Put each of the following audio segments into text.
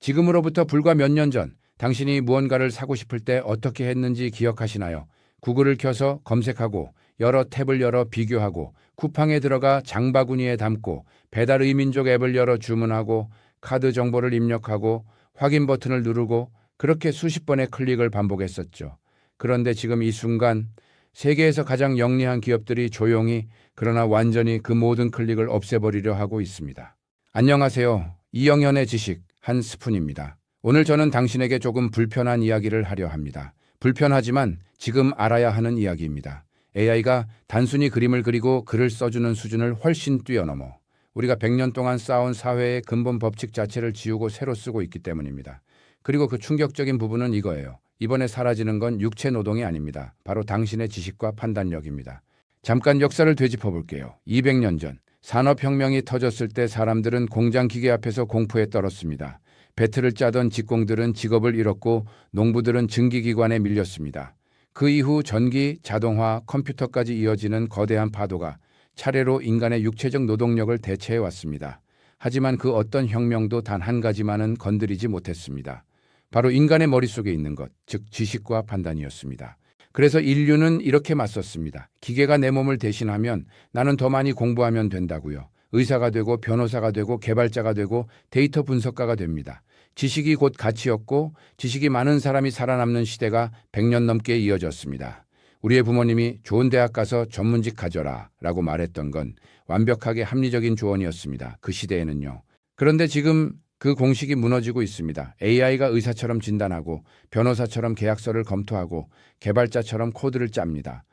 지금으로부터 불과 몇 년 전 당신이 무언가를 사고 싶을 때 어떻게 했는지 기억하시나요? 구글을 켜서 검색하고 여러 탭을 열어 비교하고 쿠팡에 들어가 장바구니에 담고 배달의민족 앱을 열어 주문하고 카드 정보를 입력하고 확인 버튼을 누르고 그렇게 수십 번의 클릭을 반복했었죠. 그런데 지금 이 순간 세계에서 가장 영리한 기업들이 조용히 그러나 완전히 그 모든 클릭을 없애버리려 하고 있습니다. 안녕하세요. 이영현의 지식 한 스푼입니다. 오늘 저는 당신에게 조금 불편한 이야기를 하려 합니다. 불편하지만 지금 알아야 하는 이야기입니다. AI가 단순히 그림을 그리고 글을 써주는 수준을 훨씬 뛰어넘어 우리가 100년 동안 쌓아온 사회의 근본 법칙 자체를 지우고 새로 쓰고 있기 때문입니다. 그리고 그 충격적인 부분은 이거예요. 이번에 사라지는 건 육체 노동이 아닙니다. 바로 당신의 지식과 판단력입니다. 잠깐 역사를 되짚어 볼게요. 200년 전 산업혁명이 터졌을 때 사람들은 공장 기계 앞에서 공포에 떨었습니다. 배틀을 짜던 직공들은 직업을 잃었고 농부들은 증기기관에 밀렸습니다. 그 이후 전기, 자동화, 컴퓨터까지 이어지는 거대한 파도가 차례로 인간의 육체적 노동력을 대체해 왔습니다. 하지만 그 어떤 혁명도 단 한 가지만은 건드리지 못했습니다. 바로 인간의 머릿속에 있는 것, 즉 지식과 판단이었습니다. 그래서 인류는 이렇게 맞섰습니다. 기계가 내 몸을 대신하면 나는 더 많이 공부하면 된다고요. 의사가 되고 변호사가 되고 개발자가 되고 데이터 분석가가 됩니다. 지식이 곧 가치였고 지식이 많은 사람이 살아남는 시대가 100년 넘게 이어졌습니다. 우리의 부모님이 좋은 대학 가서 전문직 가져라 라고 말했던 건 완벽하게 합리적인 조언이었습니다. 그 시대에는요. 그런데 지금 그 공식이 무너지고 있습니다. AI가 의사처럼 진단하고 변호사처럼 계약서를 검토하고 개발자처럼 코드를 짭니다.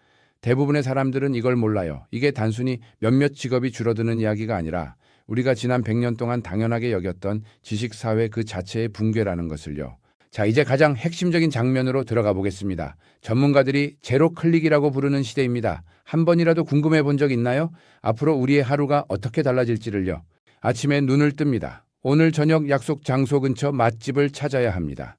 대부분의 사람들은 이걸 몰라요. 이게 단순히 몇몇 직업이 줄어드는 이야기가 아니라 우리가 지난 100년 동안 당연하게 여겼던 지식사회 그 자체의 붕괴라는 것을요. 자, 이제 가장 핵심적인 장면으로 들어가 보겠습니다. 전문가들이 제로 클릭이라고 부르는 시대입니다. 한 번이라도 궁금해 본 적 있나요? 앞으로 우리의 하루가 어떻게 달라질지를요. 아침에 눈을 뜹니다. 오늘 저녁 약속 장소 근처 맛집을 찾아야 합니다.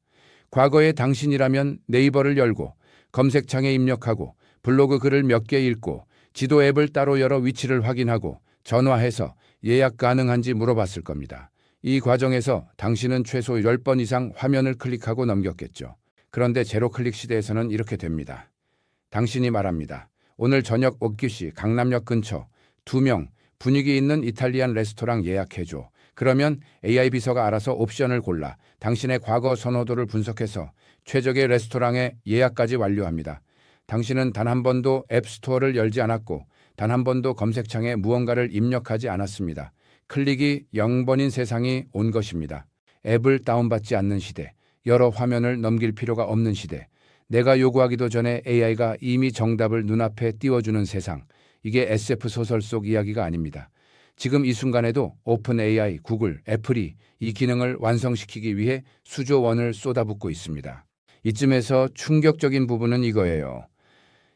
과거에 당신이라면 네이버를 열고 검색창에 입력하고 블로그 글을 몇 개 읽고 지도 앱을 따로 열어 위치를 확인하고 전화해서 예약 가능한지 물어봤을 겁니다. 이 과정에서 당신은 최소 10번 이상 화면을 클릭하고 넘겼겠죠. 그런데 제로 클릭 시대에서는 이렇게 됩니다. 당신이 말합니다. 오늘 저녁 9시 강남역 근처 2명 분위기 있는 이탈리안 레스토랑 예약해줘. 그러면 AI 비서가 알아서 옵션을 골라 당신의 과거 선호도를 분석해서 최적의 레스토랑의 예약까지 완료합니다. 당신은 단 한 번도 앱스토어를 열지 않았고 단 한 번도 검색창에 무언가를 입력하지 않았습니다. 클릭이 0번인 세상이 온 것입니다. 앱을 다운받지 않는 시대, 여러 화면을 넘길 필요가 없는 시대, 내가 요구하기도 전에 AI가 이미 정답을 눈앞에 띄워주는 세상. 이게 SF 소설 속 이야기가 아닙니다. 지금 이 순간에도 오픈 AI, 구글, 애플이 이 기능을 완성시키기 위해 수조 원을 쏟아붓고 있습니다. 이쯤에서 충격적인 부분은 이거예요.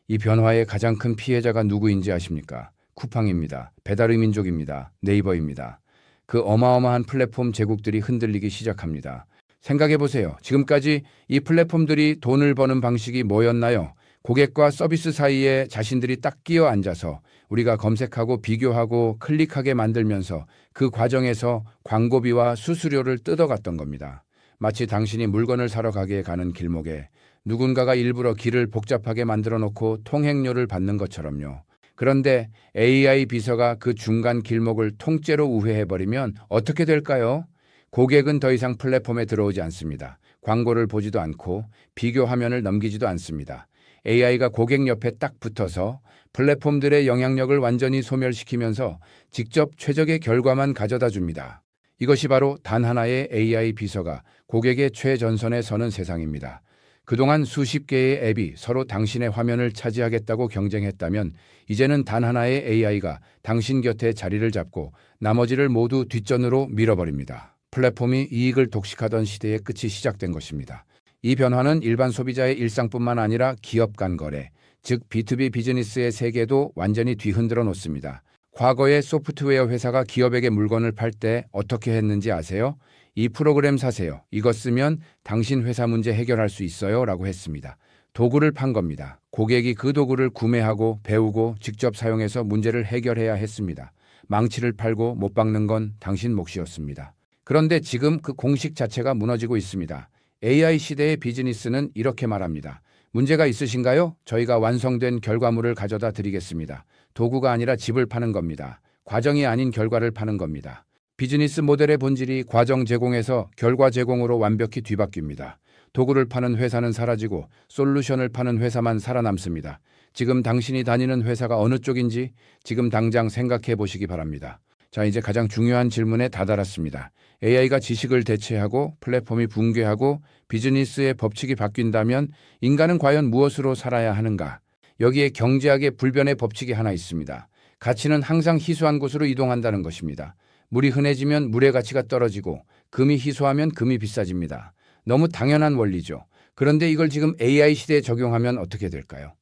이 변화의 가장 큰 피해자가 누구인지 아십니까? 쿠팡입니다. 배달의민족입니다. 네이버입니다. 그 어마어마한 플랫폼 제국들이 흔들리기 시작합니다. 생각해보세요. 지금까지 이 플랫폼들이 돈을 버는 방식이 뭐였나요? 고객과 서비스 사이에 자신들이 딱 끼어 앉아서 우리가 검색하고 비교하고 클릭하게 만들면서 그 과정에서 광고비와 수수료를 뜯어갔던 겁니다. 마치 당신이 물건을 사러 가게 가는 길목에 누군가가 일부러 길을 복잡하게 만들어 놓고 통행료를 받는 것처럼요. 그런데 AI 비서가 그 중간 길목을 통째로 우회해버리면 어떻게 될까요? 고객은 더 이상 플랫폼에 들어오지 않습니다. 광고를 보지도 않고 비교 화면을 넘기지도 않습니다. AI가 고객 옆에 딱 붙어서 플랫폼들의 영향력을 완전히 소멸시키면서 직접 최적의 결과만 가져다 줍니다. 이것이 바로 단 하나의 AI 비서가 고객의 최전선에 서는 세상입니다. 그동안 수십 개의 앱이 서로 당신의 화면을 차지하겠다고 경쟁했다면 이제는 단 하나의 AI가 당신 곁에 자리를 잡고 나머지를 모두 뒷전으로 밀어버립니다. 플랫폼이 이익을 독식하던 시대의 끝이 시작된 것입니다. 이 변화는 일반 소비자의 일상뿐만 아니라 기업 간 거래, 즉 B2B 비즈니스의 세계도 완전히 뒤흔들어 놓습니다. 과거에 소프트웨어 회사가 기업에게 물건을 팔 때 어떻게 했는지 아세요? 이 프로그램 사세요. 이것 쓰면 당신 회사 문제 해결할 수 있어요. 라고 했습니다. 도구를 판 겁니다. 고객이 그 도구를 구매하고 배우고 직접 사용해서 문제를 해결해야 했습니다. 망치를 팔고 못 박는 건 당신 몫이었습니다. 그런데 지금 그 공식 자체가 무너지고 있습니다. AI 시대의 비즈니스는 이렇게 말합니다. 문제가 있으신가요? 저희가 완성된 결과물을 가져다 드리겠습니다. 도구가 아니라 집을 파는 겁니다. 과정이 아닌 결과를 파는 겁니다. 비즈니스 모델의 본질이 과정 제공에서 결과 제공으로 완벽히 뒤바뀝니다. 도구를 파는 회사는 사라지고 솔루션을 파는 회사만 살아남습니다. 지금 당신이 다니는 회사가 어느 쪽인지 지금 당장 생각해 보시기 바랍니다. 자, 이제 가장 중요한 질문에 다다랐습니다. AI가 지식을 대체하고 플랫폼이 붕괴하고 비즈니스의 법칙이 바뀐다면 인간은 과연 무엇으로 살아야 하는가? 여기에 경제학의 불변의 법칙이 하나 있습니다. 가치는 항상 희소한 곳으로 이동한다는 것입니다. 물이 흔해지면 물의 가치가 떨어지고 금이 희소하면 금이 비싸집니다. 너무 당연한 원리죠. 그런데 이걸 지금 AI 시대에 적용하면 어떻게 될까요?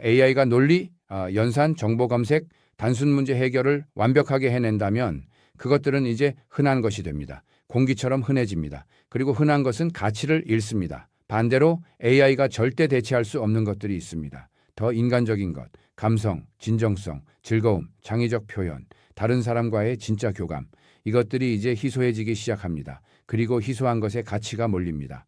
AI가 논리, 연산, 정보 검색, 단순 문제 해결을 완벽하게 해낸다면 그것들은 이제 흔한 것이 됩니다. 공기처럼 흔해집니다. 그리고 흔한 것은 가치를 잃습니다. 반대로 AI가 절대 대체할 수 없는 것들이 있습니다. 더 인간적인 것, 감성, 진정성, 즐거움, 창의적 표현, 다른 사람과의 진짜 교감, 이것들이 이제 희소해지기 시작합니다. 그리고 희소한 것에 가치가 몰립니다.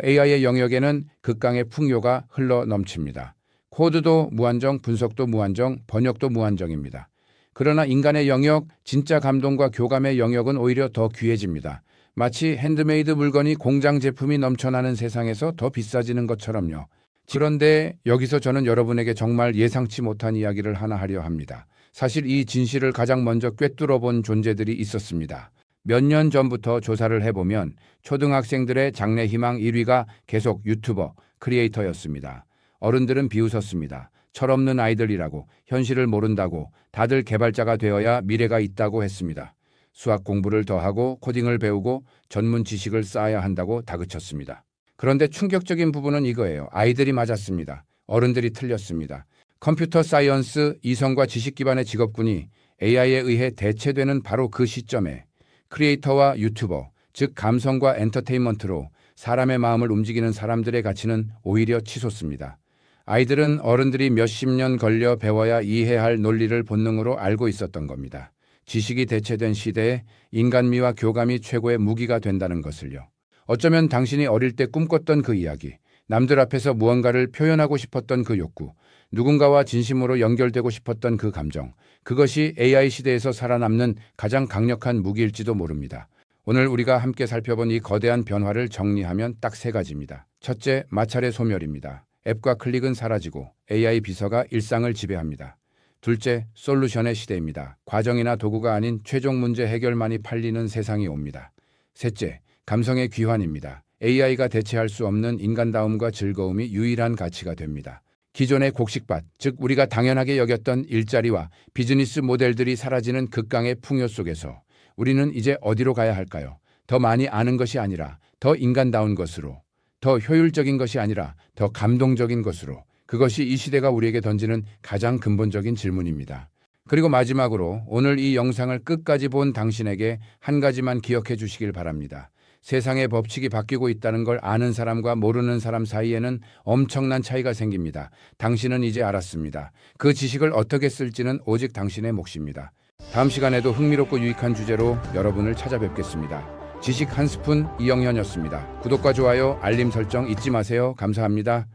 AI의 영역에는 극강의 풍요가 흘러 넘칩니다. 코드도 무한정, 분석도 무한정, 번역도 무한정입니다. 그러나 인간의 영역, 진짜 감동과 교감의 영역은 오히려 더 귀해집니다. 마치 핸드메이드 물건이 공장 제품이 넘쳐나는 세상에서 더 비싸지는 것처럼요. 그런데 여기서 저는 여러분에게 정말 예상치 못한 이야기를 하나 하려 합니다. 사실 이 진실을 가장 먼저 꿰뚫어 본 존재들이 있었습니다. 몇 년 전부터 조사를 해보면 초등학생들의 장래 희망 1위가 계속 유튜버, 크리에이터였습니다. 어른들은 비웃었습니다. 철없는 아이들이라고, 현실을 모른다고, 다들 개발자가 되어야 미래가 있다고 했습니다. 수학 공부를 더 하고 코딩을 배우고 전문 지식을 쌓아야 한다고 다그쳤습니다. 그런데 충격적인 부분은 이거예요. 아이들이 맞았습니다. 어른들이 틀렸습니다. 컴퓨터 사이언스, 이성과 지식 기반의 직업군이 AI에 의해 대체되는 바로 그 시점에 크리에이터와 유튜버, 즉 감성과 엔터테인먼트로 사람의 마음을 움직이는 사람들의 가치는 오히려 치솟습니다. 아이들은 어른들이 몇십 년 걸려 배워야 이해할 논리를 본능으로 알고 있었던 겁니다. 지식이 대체된 시대에 인간미와 교감이 최고의 무기가 된다는 것을요. 어쩌면 당신이 어릴 때 꿈꿨던 그 이야기, 남들 앞에서 무언가를 표현하고 싶었던 그 욕구, 누군가와 진심으로 연결되고 싶었던 그 감정, 그것이 AI 시대에서 살아남는 가장 강력한 무기일지도 모릅니다. 오늘 우리가 함께 살펴본 이 거대한 변화를 정리하면 딱 세 가지입니다. 첫째, 마찰의 소멸입니다. 앱과 클릭은 사라지고 AI 비서가 일상을 지배합니다. 둘째, 솔루션의 시대입니다. 과정이나 도구가 아닌 최종 문제 해결만이 팔리는 세상이 옵니다. 셋째, 감성의 귀환입니다. AI가 대체할 수 없는 인간다움과 즐거움이 유일한 가치가 됩니다. 기존의 곡식밭, 즉 우리가 당연하게 여겼던 일자리와 비즈니스 모델들이 사라지는 극강의 풍요 속에서 우리는 이제 어디로 가야 할까요? 더 많이 아는 것이 아니라 더 인간다운 것으로, 더 효율적인 것이 아니라 더 감동적인 것으로, 그것이 이 시대가 우리에게 던지는 가장 근본적인 질문입니다. 그리고 마지막으로 오늘 이 영상을 끝까지 본 당신에게 한 가지만 기억해 주시길 바랍니다. 세상의 법칙이 바뀌고 있다는 걸 아는 사람과 모르는 사람 사이에는 엄청난 차이가 생깁니다. 당신은 이제 알았습니다. 그 지식을 어떻게 쓸지는 오직 당신의 몫입니다. 다음 시간에도 흥미롭고 유익한 주제로 여러분을 찾아뵙겠습니다. 지식 한 스푼 이영현이었습니다. 구독과 좋아요, 알림 설정 잊지 마세요. 감사합니다.